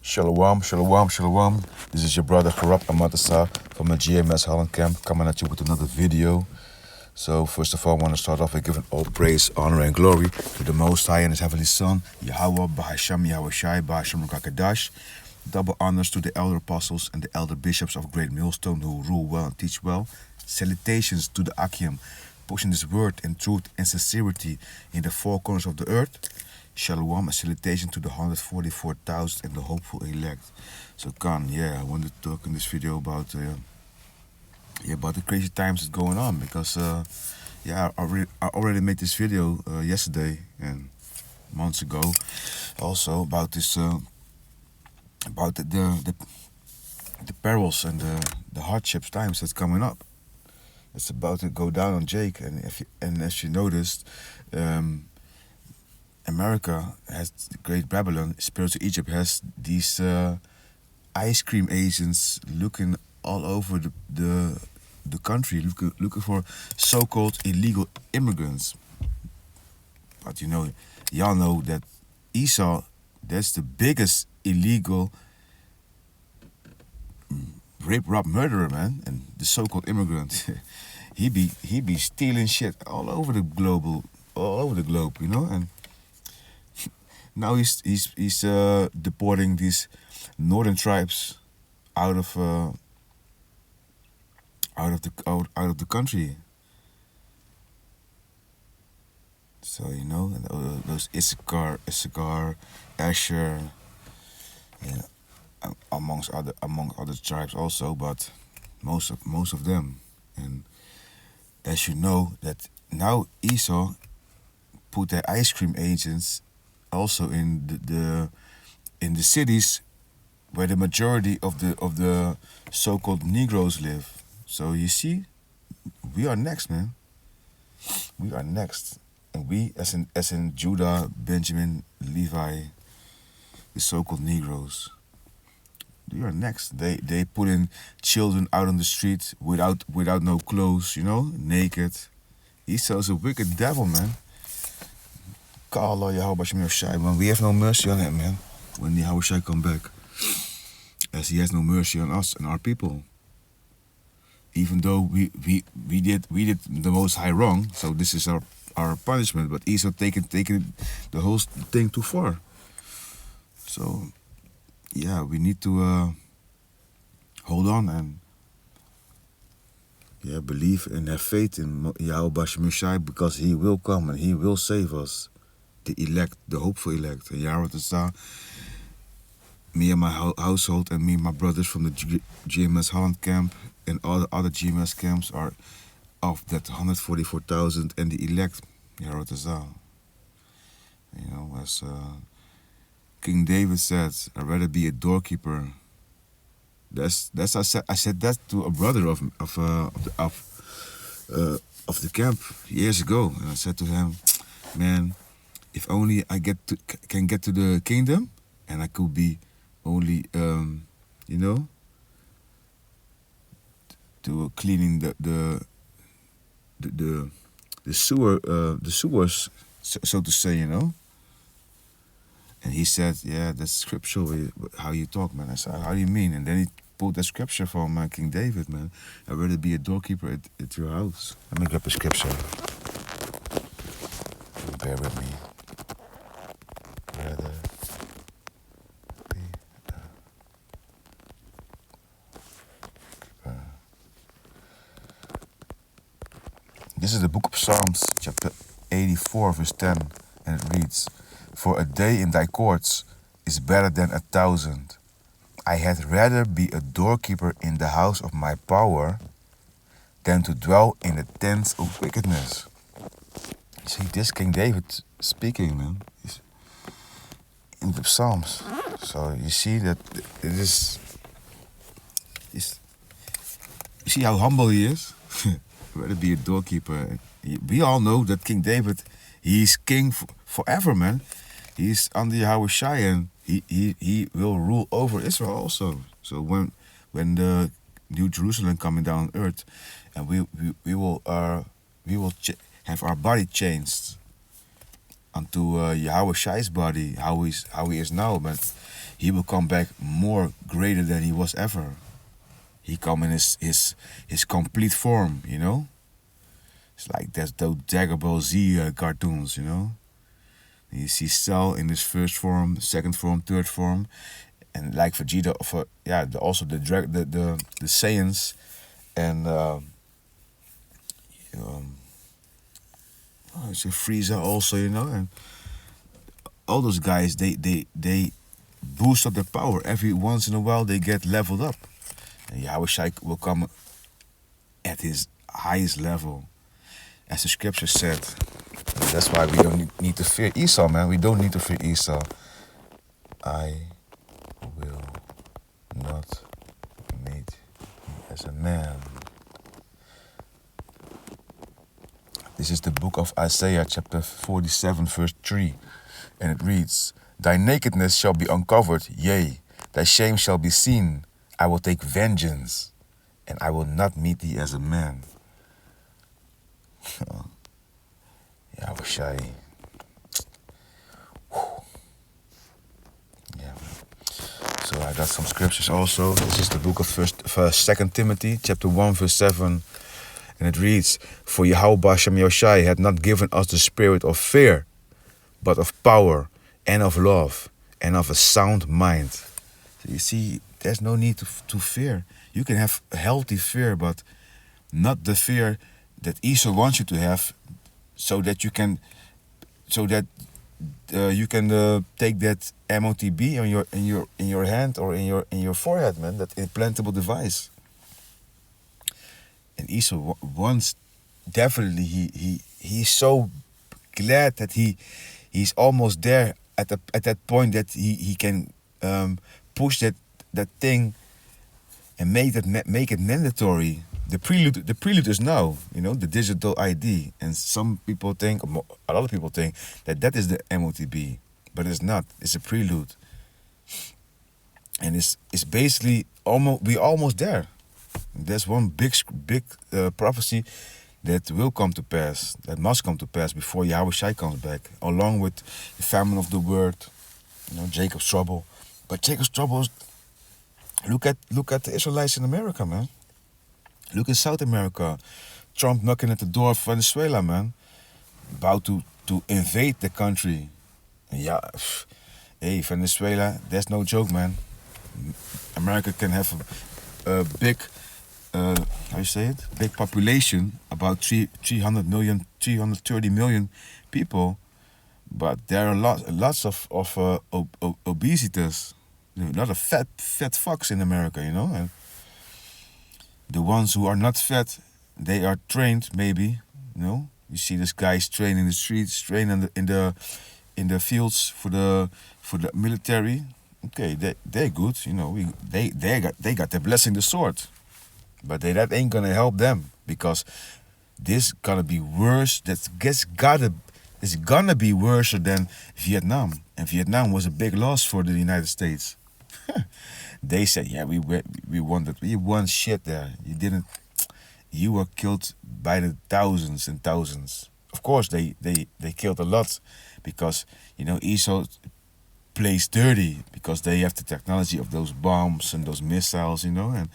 Shalom, shalom, shalom. This is your brother Harap Amatasa from the GMS Holland Camp coming at you with another video. So first of all, I want to start off by giving all praise, honor, and glory to the Most High and His Heavenly Son, Yahawah, Bahasham, Yahawashi, Bahasham, Rakakadash. Double honors to the elder apostles and the elder bishops of Great Millstone who rule well and teach well. Salutations to the Akim, pushing this word in truth and sincerity in the four corners of the earth. Shalom, a salutation to the 144,000 and the hopeful elect. So Khan, I wanted to talk in this video about the crazy times that's going on because I already made this video yesterday and months ago also about this about the perils and the hardships times that's coming up. It's about to go down on Jake, and as you noticed, America has the Great Babylon, spiritual Egypt has these ice cream agents looking all over the country, looking for so-called illegal immigrants. But y'all know that Esau, that's the biggest illegal rape, rob, murderer, man, and the so-called immigrant. he be stealing shit all over the globe, and now he's deporting these northern tribes out of the country. So those Issachar, Asher, among other tribes also, but most of them. And as you know that now Esau put their ice cream agents also in the cities where the majority of the so-called Negroes live. So you see, we are next, man. We are next, and we as in Judah, Benjamin, Levi, the so-called Negroes. We are next. They put in children out on the street without no clothes, naked. Esau's a wicked devil, man. Call Yahawashi, man. We have no mercy on him, man. When Yahawashi come back, as he has no mercy on us and our people. Even though we did the Most High wrong, so this is our punishment. But Esau taking the whole thing too far. So we need to hold on and believe and have faith in Yahawashi, because he will come and he will save us. The elect, the hopeful elect, and Yahawashi, me and my household and me and my brothers from the GMS Holland camp and all the other GMS camps are of that 144,000 and the elect, Yahawashi. As King David said, I'd rather be a doorkeeper. I said that to a brother of the camp years ago, and I said to him, man, if only I can get to the kingdom, and I could be only to cleaning the sewers, so to say, And he said, that's scriptural how you talk, man. I said, how do you mean? And then he pulled that scripture from King David, man. I'd rather be a doorkeeper at your house. Let me grab a scripture. Bear with me. Rather be This is the book of Psalms, chapter 84, verse 10, and it reads, "For a day in thy courts is better than 1,000. I had rather be a doorkeeper in the house of my power than to dwell in the tents of wickedness." See, this King David speaking, man, is in the Psalms. So you see that it is. You see how humble he is. Rather be a doorkeeper. We all know that King David, he's king forever, man. He's under Yahawashi, and he will rule over Israel also. So when the New Jerusalem coming down on earth, and we will have our body changed unto Yahawashi's body, how he is now. But he will come back more greater than he was ever. He come in his complete form, you know. It's like that's those Dragon Ball Z cartoons, you know. You see Cell in his first form, second form, third form, and like Vegeta, for yeah, also the Saiyans, and so Frieza also, you know, and all those guys they boost up their power every once in a while. They get leveled up, and Yahawashi will come at his highest level, as the scripture said. And that's why we don't need to fear Esau, man. We don't need to fear Esau. I will not meet as a man. This is the book of Isaiah, chapter 47, verse 3. And it reads, Thy nakedness shall be uncovered, yea, thy shame shall be seen. I will take vengeance, and I will not meet thee as a man. Yahawashi. Yeah. So I got some scriptures also. This is the book of Second Timothy, chapter 1, verse 7. And it reads, For Yahawashi had not given us the spirit of fear, but of power and of love and of a sound mind. So you see, there's no need to fear. You can have healthy fear, but not the fear that Esau wants you to have, so that you can take that MOTB in your hand or in your forehead, man. That implantable device. And Esau wants, definitely he's so glad that he's almost there at that point that he can push that thing and make it mandatory. The prelude is now, you know, the digital ID, and some people think, a lot of people think that is the MOTB, but it's not. It's a prelude, and it's basically we're almost there. There's one big prophecy that will come to pass, that must come to pass before Yahawashi comes back, along with the famine of the word, you know, Jacob's trouble. But Jacob's trouble is, look at the Israelites in America, man. Look in South America, Trump knocking at the door of Venezuela, man, about to invade the country. Yeah, hey, Venezuela, that's no joke, man. America can have a big, how you say it? Big population, about 300 million, 330 million people, but there are lots of obesitas, a lot of fat fucks in America, you know. And the ones who are not fat, they are trained, maybe, you know. You see these guys train in the streets, train in the fields for the military. Okay, they're good, you know. They got the blessing, the sword, but that ain't gonna help them, because this gonna be worse. It's gonna be worse than Vietnam, and Vietnam was a big loss for the United States. They said, yeah, we won that. We won shit there. You didn't. You were killed by the thousands and thousands. Of course, they killed a lot, because, you know, Esau plays dirty, because they have the technology of those bombs and those missiles, you know, and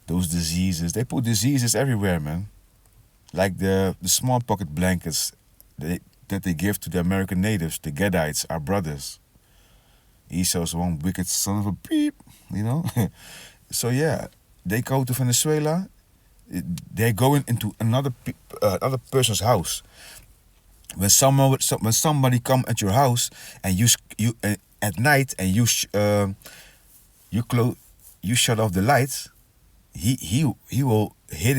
those diseases. They put diseases everywhere, man. Like the small pocket blankets that they give to the American natives, the Gadites, our brothers. Esau's one wicked son of a beep, you know. So yeah, they go to Venezuela. They're going into another person's house. When somebody come at your house and you at night and you shut off the lights, he will hit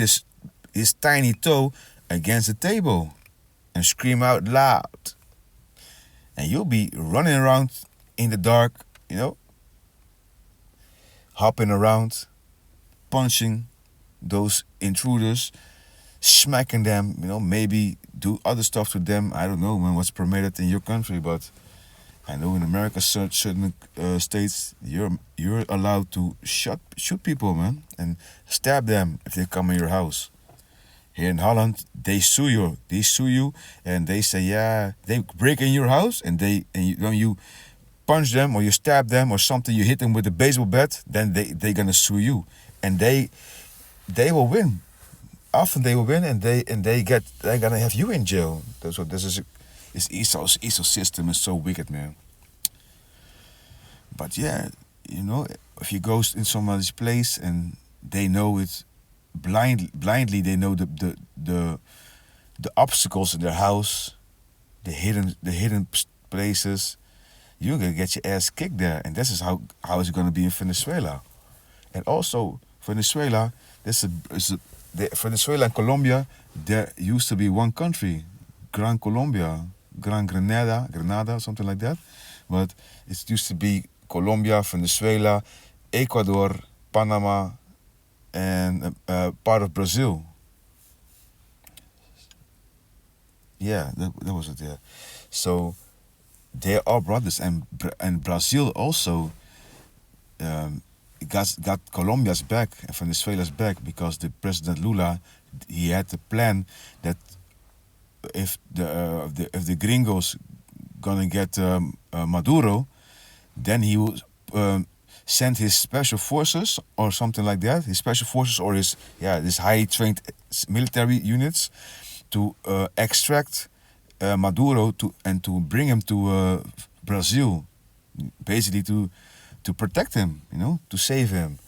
his tiny toe against the table and scream out loud, and you'll be running around in the dark, you know, hopping around, punching those intruders, smacking them, you know, maybe do other stuff to them. I don't know, man, what's permitted in your country, but I know in America, certain states, you're allowed to shoot people, man, and stab them if they come in your house. Here in Holland, they sue you, and they say, yeah, they break in your house, and when you punch them or you stab them or something, you hit them with a baseball bat, then they're gonna sue you, and they will win. Often they will win, and they're gonna have you in jail. So this is Esau's system is so wicked, man. But yeah, if you go in somebody's place and they know it blindly, they know the obstacles in their house, the hidden places. You're gonna get your ass kicked there, and this is how it's gonna be in Venezuela. And also Venezuela, Venezuela and Colombia, there used to be one country, Gran Colombia, Gran Granada, something like that. But it used to be Colombia, Venezuela, Ecuador, Panama, and part of Brazil. Yeah, that was it. Yeah, so they are brothers, and Brazil also got Colombia's back and Venezuela's back, because the President Lula, he had the plan that if the gringos gonna get Maduro, then he will send his special forces or something like that, his special forces or his highly trained military units to extract Maduro to bring him to Brazil, basically to protect him, to save him.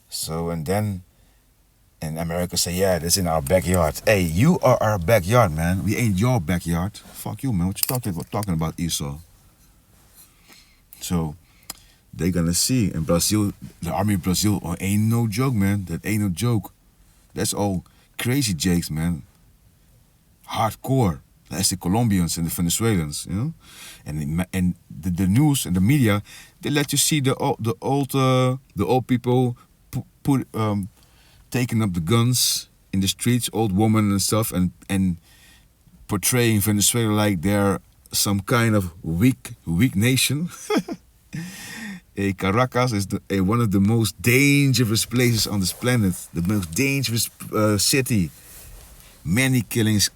So and America say, yeah, this is in our backyard. Hey, you are our backyard, man. We ain't your backyard. Fuck you, man. What you talking about, Esau? So they're gonna see in Brazil, the army of Brazil ain't no joke, man. That ain't no joke. That's all crazy jakes, man. Hardcore. That's the Colombians and the Venezuelans, and the news and the media, they let you see the old people taking up the guns in the streets, old women and stuff, and portraying Venezuela like they're some kind of weak nation. Caracas is one of the most dangerous places on this planet, the most dangerous city. Many killings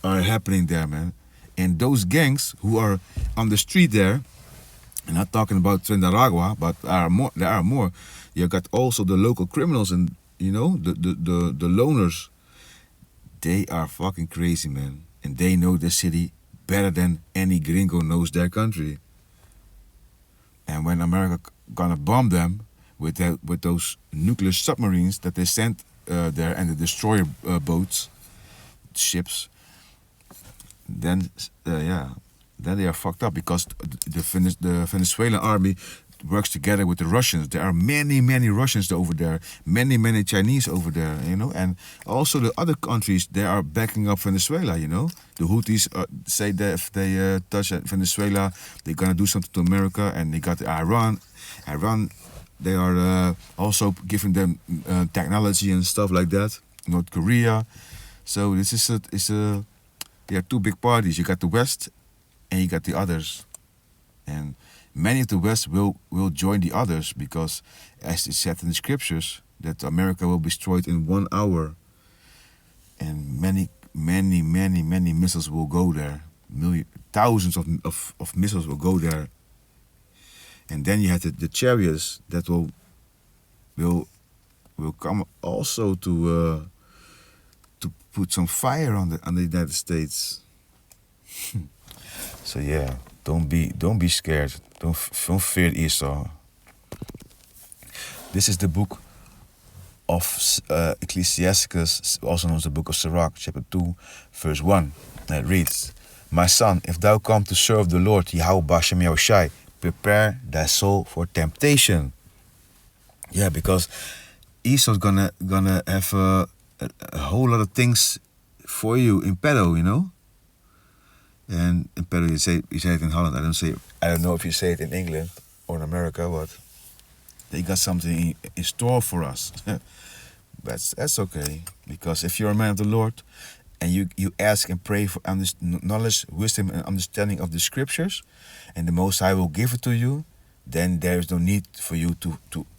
are happening there, man. And those gangs who are on the street there, I'm not talking about Trendaragua, but there are more. You got also the local criminals and, the loners. They are fucking crazy, man. And they know the city better than any gringo knows their country. And when America gonna bomb them with those nuclear submarines that they sent there and the destroyer boats, ships, then they are fucked up, because the Venezuelan army works together with the Russians. There are many Russians over there, many Chinese over there, and also the other countries, they are backing up Venezuela, The Houthis say that if they touch Venezuela, they're gonna do something to America, and they got Iran, they are also giving them technology and stuff like that, North Korea. So this is there are two big parties. You got the West and you got the others. And many of the West will join the others, because as it said in the scriptures, that America will be destroyed in 1 hour. And many missiles will go there. Thousands of missiles will go there. And then you have the chariots that will come also to put some fire on the United States. So yeah, don't be scared. Don't fear Esau. This is the book of Ecclesiasticus, also known as the book of Sirach, chapter 2, verse 1. It reads, "My son, if thou come to serve the Lord, Yahawashi, prepare thy soul for temptation." Yeah, because Esau's gonna have a whole lot of things for you in petto, And in petto, you say it in Holland. I don't know if you say it in England or in America, but they got something in store for us. That's okay, because if you're a man of the Lord and you ask and pray for knowledge, wisdom, and understanding of the scriptures, and the Most High will give it to you, then there is no need for you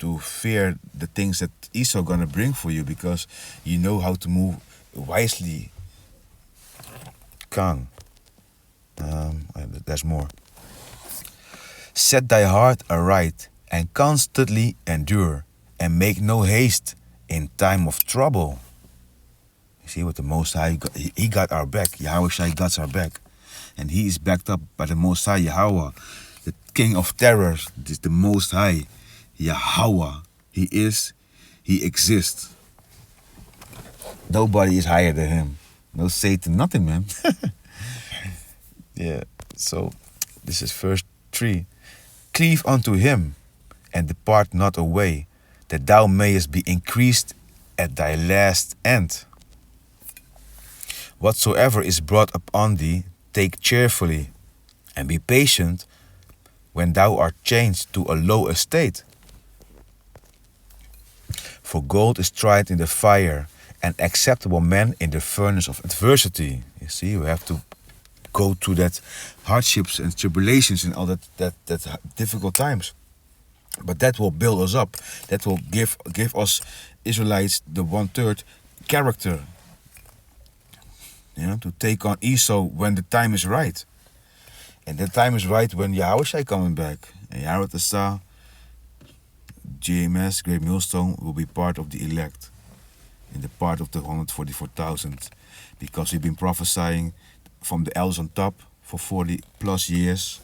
to fear the things that Esau gonna bring for you, because you know how to move wisely. There's more. Set thy heart aright, and constantly endure, and make no haste in time of trouble. You see what the Most High, he got our back. Yahawashi got our back. And he is backed up by the Most High, Yahawah, the King of terrors. This is the Most High, Yahawah. He exists. Nobody is higher than him. No Satan, nothing, man. Yeah, so this is verse 3. Cleave unto him, and depart not away, that thou mayest be increased at thy last end. Whatsoever is brought upon thee, take cheerfully, and be patient when thou art changed to a low estate. For gold is tried in the fire, and acceptable men in the furnace of adversity. You see, you have to go through that hardships and tribulations and all that difficult times. But that will build us up. That will give us Israelites the 1/3 character. You know, to take on Esau when the time is right. And the time is right when Yahawashi coming back. And Yahawashi, GMS, Great Millstone, will be part of the elect. In the part of the 144,000. Because we've been prophesying from the elders on top for 40 plus years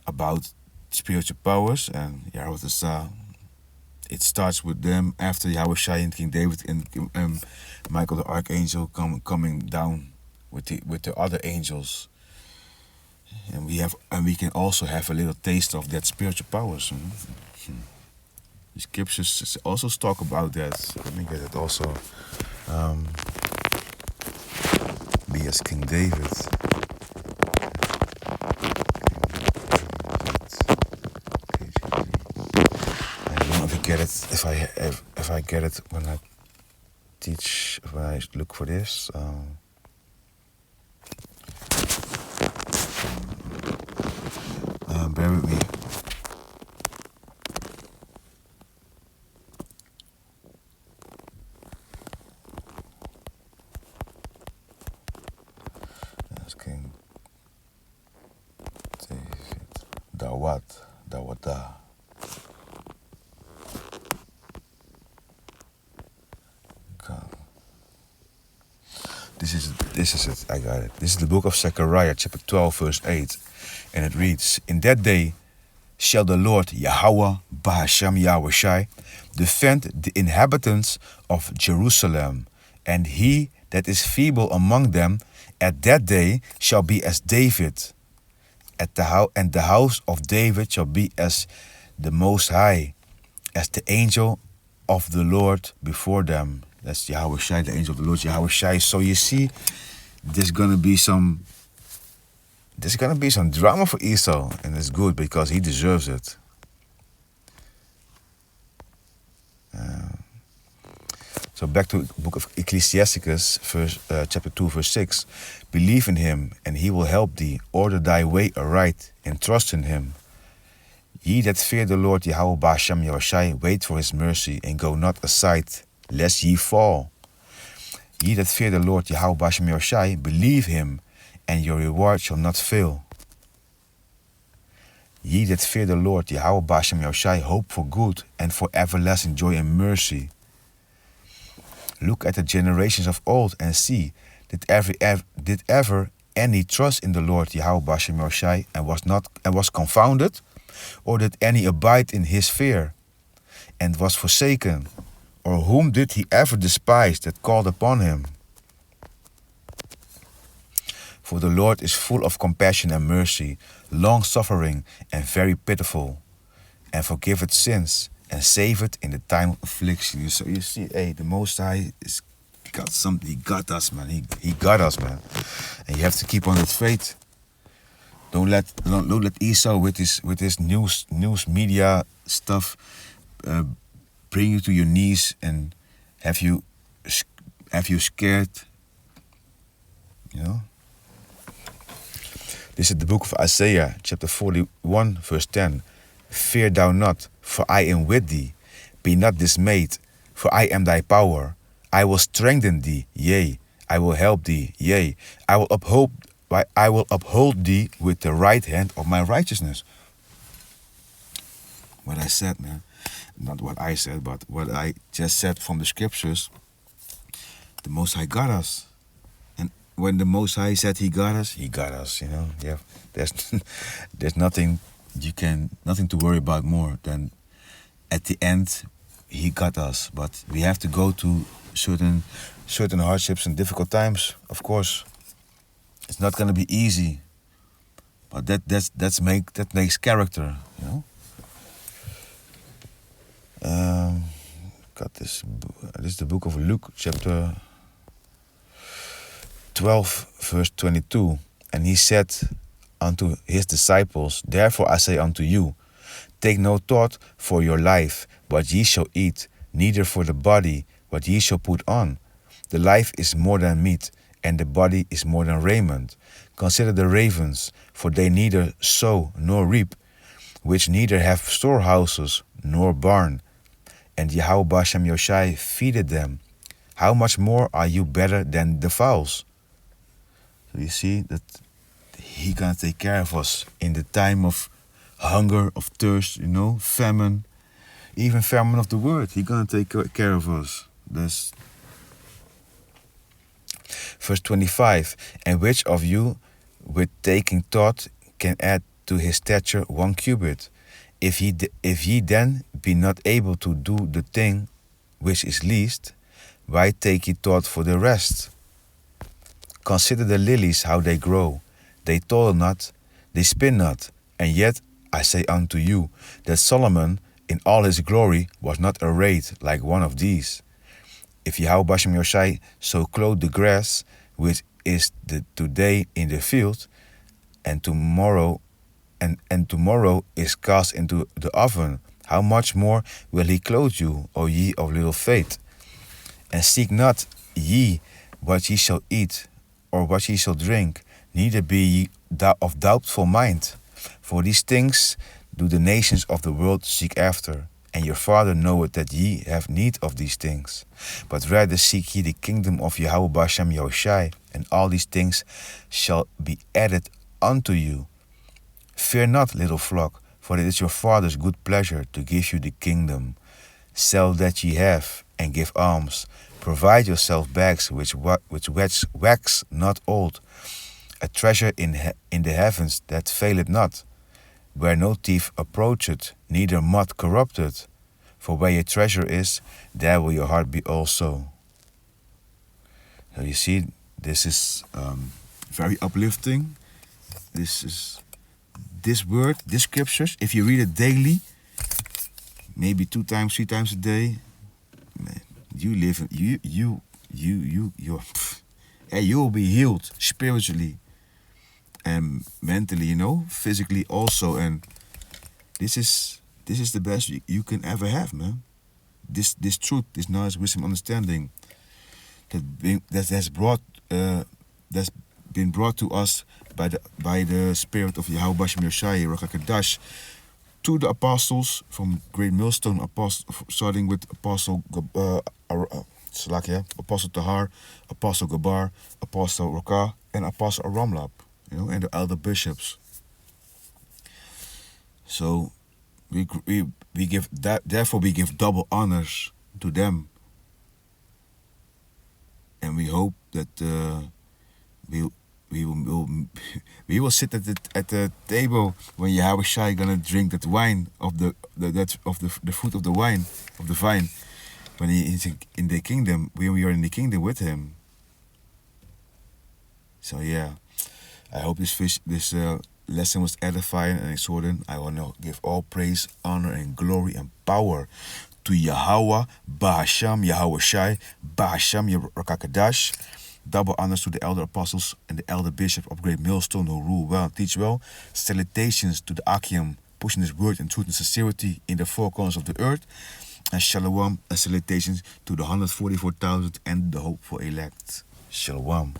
about spiritual powers, and Yahawashi, it starts with them after Yahawashi and King David and Michael the Archangel coming down with the other angels, and we can also have a little taste of that spiritual powers. The scriptures also talk about that. Let me get it also. Be as King David. I don't know if I get it. If I get it when I teach, when I look for this. Bear with me. That's King David. Dawada. This is it. I got it. This is the book of Zechariah, chapter 12, verse 8. And it reads, In that day shall the Lord Yahawah Bahasham Yahawashi defend the inhabitants of Jerusalem, and he that is feeble among them at that day shall be as David, and the house of David shall be as the Most High, as the angel of the Lord before them. That's Yahawashi, the angel of the Lord, Yahawashi. So you see, there's gonna be some drama for Esau, and it's good because he deserves it. So back to the book of Ecclesiasticus, chapter 2, verse 6. Believe in him, and he will help thee. Order thy way aright, and trust in him. Ye that fear the Lord Yahawah Bahasham Yahawashi, wait for his mercy, and go not aside, lest ye fall. Ye that fear the Lord Yahawah Bahasham Yahawashi, believe him, and your reward shall not fail. Ye that fear the Lord Yahawah Bahasham Yahawashi, hope for good, and for everlasting joy and mercy. Look at the generations of old, and see, did ever any trust in the Lord Yahawah Bahasham Yahawashi, and was confounded? Or did any abide in his fear, and was forsaken? Or whom did he ever despise that called upon him? For the Lord is full of compassion and mercy, long-suffering and very pitiful, and forgiveth sins, and saveth in the time of affliction. So you see, hey, the Most High got something. He got us, man. He got us, man. And you have to keep on that faith. Don't let Esau with his news media stuff bring you to your knees and have you scared. You know. This is the book of Isaiah, chapter 41, verse 10. Fear thou not, for I am with thee. Be not dismayed, for I am thy power. I will strengthen thee, yea, I will help thee, yea, I will uphold thee with the right hand of my righteousness. what I said, man. Not what I said, but what I just said from the scriptures. The Most High got us. And when the Most High said He got us, He got us. You know, yeah. There's there's nothing to worry about more than at the end He got us. But we have to go to certain hardships and difficult times. Of course, it's not gonna be easy. But that makes character. You know. Got this. This is the book of Luke, chapter 12, verse 22. And He said unto His disciples, Therefore I say unto you, take no thought for your life, what ye shall eat, neither for the body, what ye shall put on. The life is more than meat, and the body is more than raiment. Consider the ravens, for they neither sow nor reap, which neither have storehouses nor barn, and Yahawashi feedeth them. How much more are you better than the fowls? So you see that He gonna take care of us in the time of hunger, of thirst, you know, famine, even famine of the word. He gonna take care of us. That's verse 25. And which of you, with taking thought, can add to his stature 1 cubit? If ye then be not able to do the thing which is least, why take ye thought for the rest? Consider the lilies, how they grow. They toil not, they spin not, and yet I say unto you, that Solomon in all his glory was not arrayed like one of these. If Yahawashi so clothe the grass, which is today in the field, and tomorrow is cast into the oven, how much more will He clothe you, O ye of little faith? And seek not ye what ye shall eat, or what ye shall drink, neither be ye of doubtful mind. For these things do the nations of the world seek after, and your Father knoweth that ye have need of these things. But rather seek ye the kingdom of Yahawashi, and all these things shall be added unto you. Fear not, little flock, for it is your Father's good pleasure to give you the kingdom. Sell that ye have, and give alms. Provide yourself bags which wax not old, a treasure in the heavens that faileth not, where no thief approacheth, neither moth corrupteth. For where your treasure is, there will your heart be also. So you see, this is very uplifting. This word, this scriptures, if you read it daily, maybe 2 times, 3 times a day, man, you will be healed spiritually and mentally, you know, physically also. And this is the best you can ever have, man. This truth, this knowledge, wisdom, understanding that's been brought to us by the Spirit of Yahawashi, Rakakadash, to the apostles from Great Millstone, starting with Apostle Apostle Tahar, Apostle Gabar, Apostle Raka, and Apostle Aramlab, you know, and the elder bishops. So we give that. Therefore, we give double honors to them, and we hope that we will sit at the table when Yahawashi gonna drink that wine of the fruit of the vine when he is in the kingdom, when we are in the kingdom with him. So yeah, I hope this lesson was edifying and exhorting. I want to give all praise, honor, and glory and power to Yahawah, Bahasham, Yahawashi, Bahasham, Rakakadash. Double honors to the elder apostles and the elder bishop of Great Millstone who rule well and teach well. Salutations to the Achium, pushing his word in truth and sincerity in the 4 corners of the earth. And Shalom and salutations to the 144,000 and the hopeful elect. Shalom.